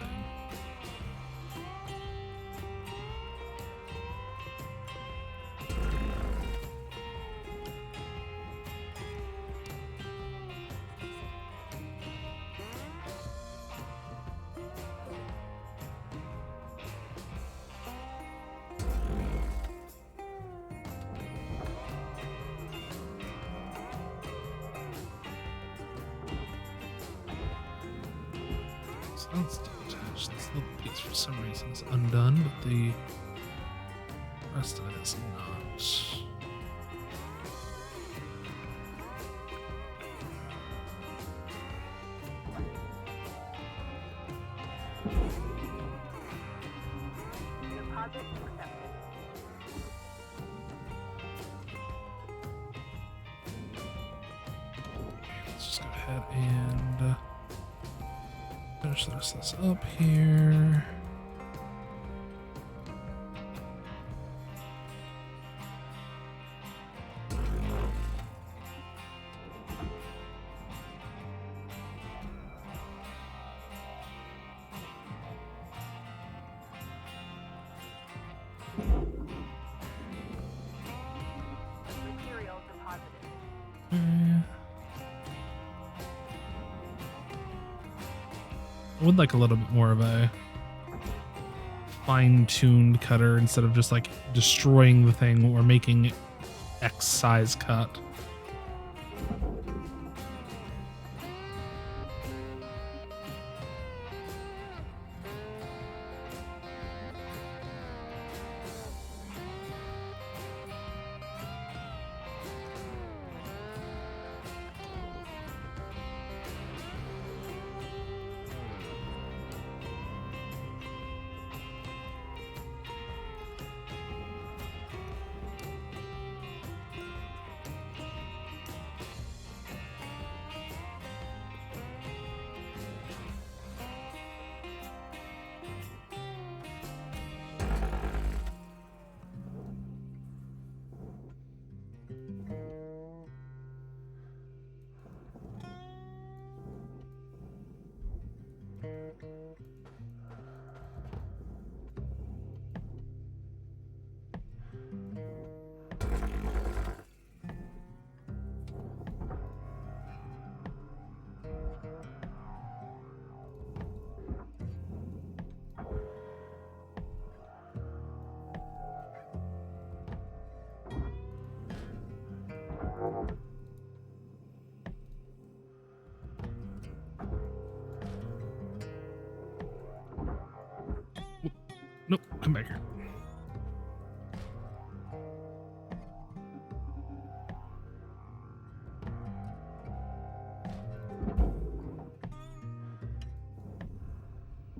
That's still attached. This little piece for some reason is undone, but the rest of it is not. Deposit accepted. Let's just go ahead and finish this up here. Material deposited. I would like a little bit more of a fine-tuned cutter instead of just like destroying the thing or making X size cut. Nope, come back here.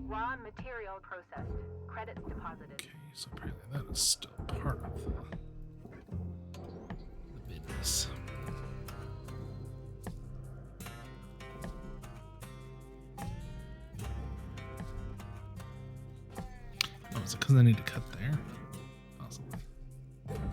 Raw material processed. Credits deposited. Okay, so apparently that is still part of the business. Oh, is it because I need to cut there? Possibly. There we go.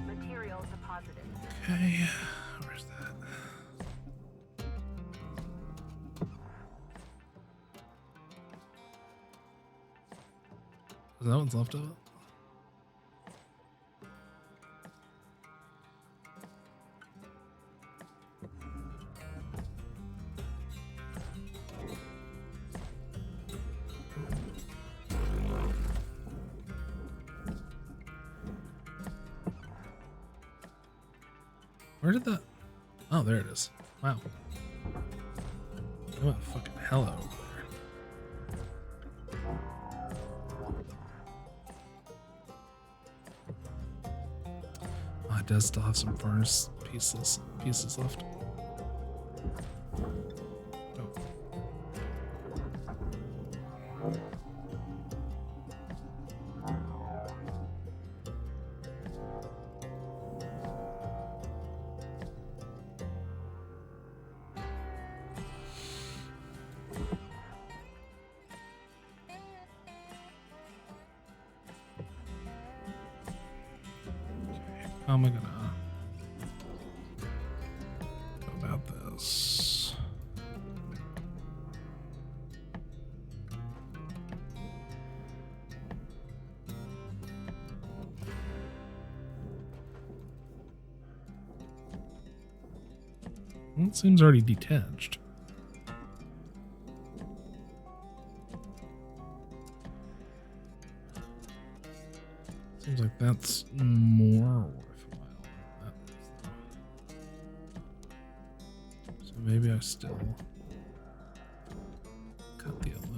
Material deposited. Okay, where's that? Is that what's left of it? Where did that? Oh, there it is. Wow. What fucking hell over there. Oh, it does still have some furnace pieces left. Oh. How am I gonna? this. Well, it seems already detached. Seems like that's more worthwhile than that. So maybe I still cut the aluminum.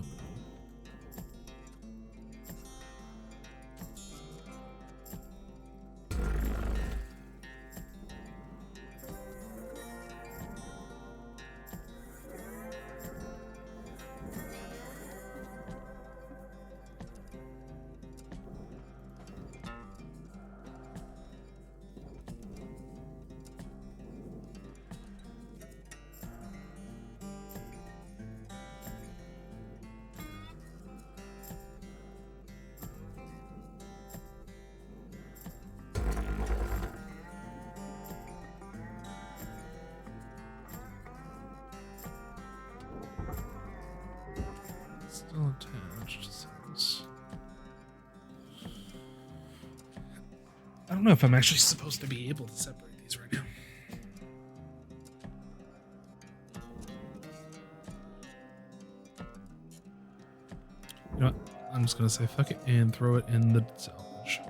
Still attached. Seems... I don't know if I'm actually supposed to be able to separate these right now. You know what? I'm just gonna say fuck it and throw it in the salvage.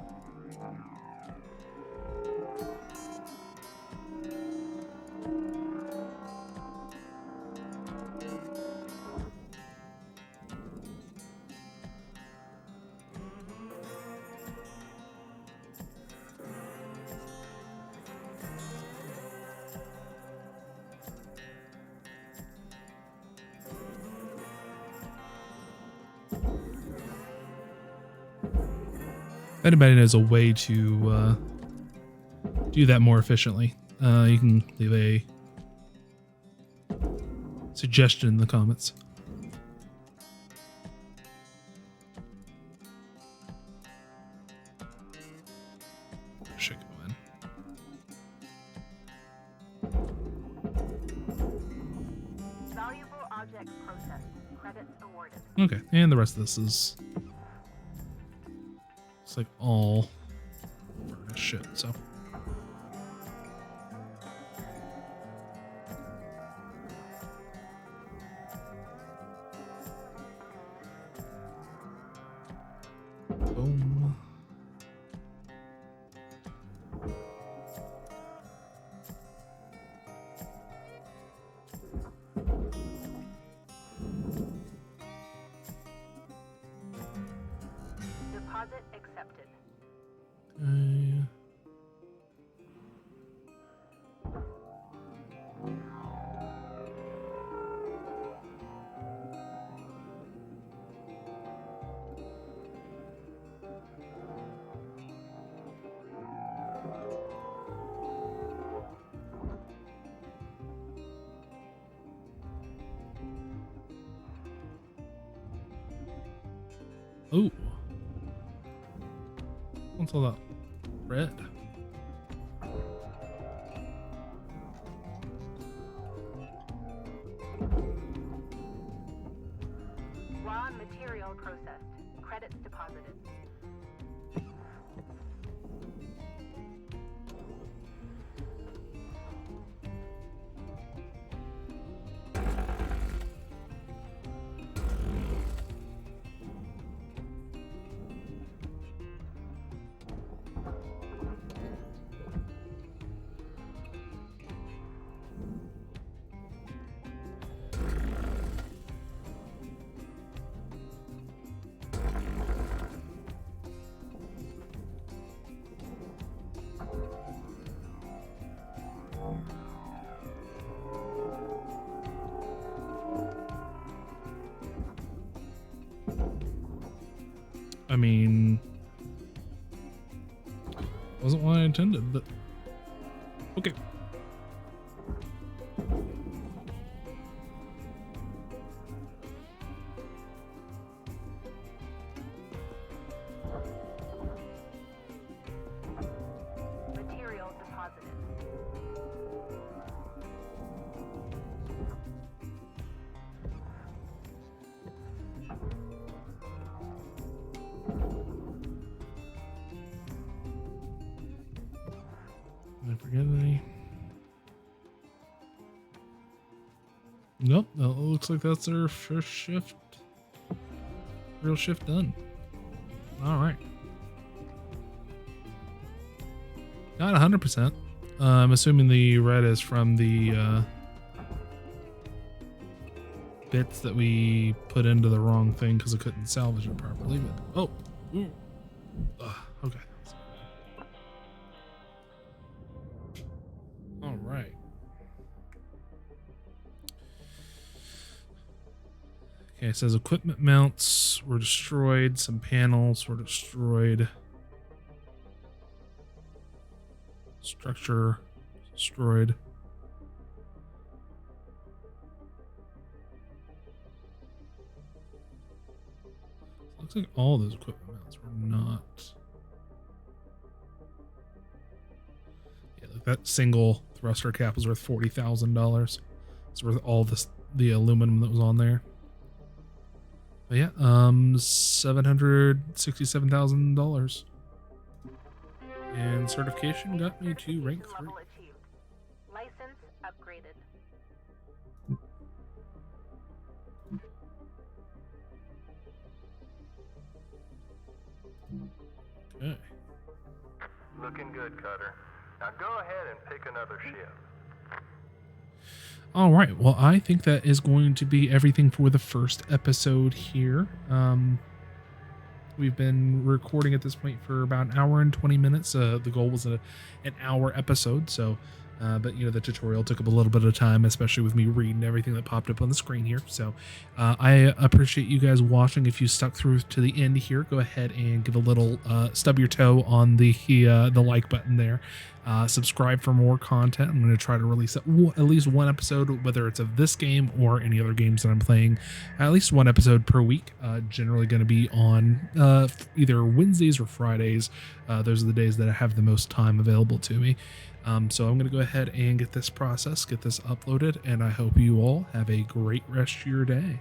If anybody knows a way to do that more efficiently, you can leave a suggestion in the comments. Should go in. Valuable object processed. Credits awarded. Okay, and the rest of this is it's like all furnace shit, so. Boom. Deposit accepted. Okay. Oh. What's all that red? Raw material processed. Credits deposited. I mean, wasn't what I intended, but okay. Material deposited. Did I forget any? Nope. No, it looks like that's our first shift. Real shift done. All right. Not 100%. I'm assuming the red is from the bits that we put into the wrong thing because I couldn't salvage it properly. But okay. All right. Okay, it says equipment mounts were destroyed. Some panels were destroyed. Structure destroyed. Looks like all those equipment mounts were not. Yeah, like that single thruster cap was worth $40,000. It's worth all the aluminum that was on there. But yeah, $767,000. And certification got me to rank 3. Level achieved. License upgraded. Okay. Looking good, Cutter. Now go ahead and pick another ship. All right. Well, I think that is going to be everything for the first episode here. We've been recording at this point for about an hour and 20 minutes. The goal was an hour episode. So, but you know, the tutorial took up a little bit of time, especially with me reading everything that popped up on the screen here. So I appreciate you guys watching. If you stuck through to the end here, go ahead and give a little stub your toe on the like button there. Subscribe for more content. I'm going to try to release at least one episode, whether it's of this game or any other games that I'm playing, at least one episode per week. Generally going to be on either Wednesdays or Fridays. Those are the days that I have the most time available to me. So I'm going to go ahead and get this uploaded, and I hope you all have a great rest of your day.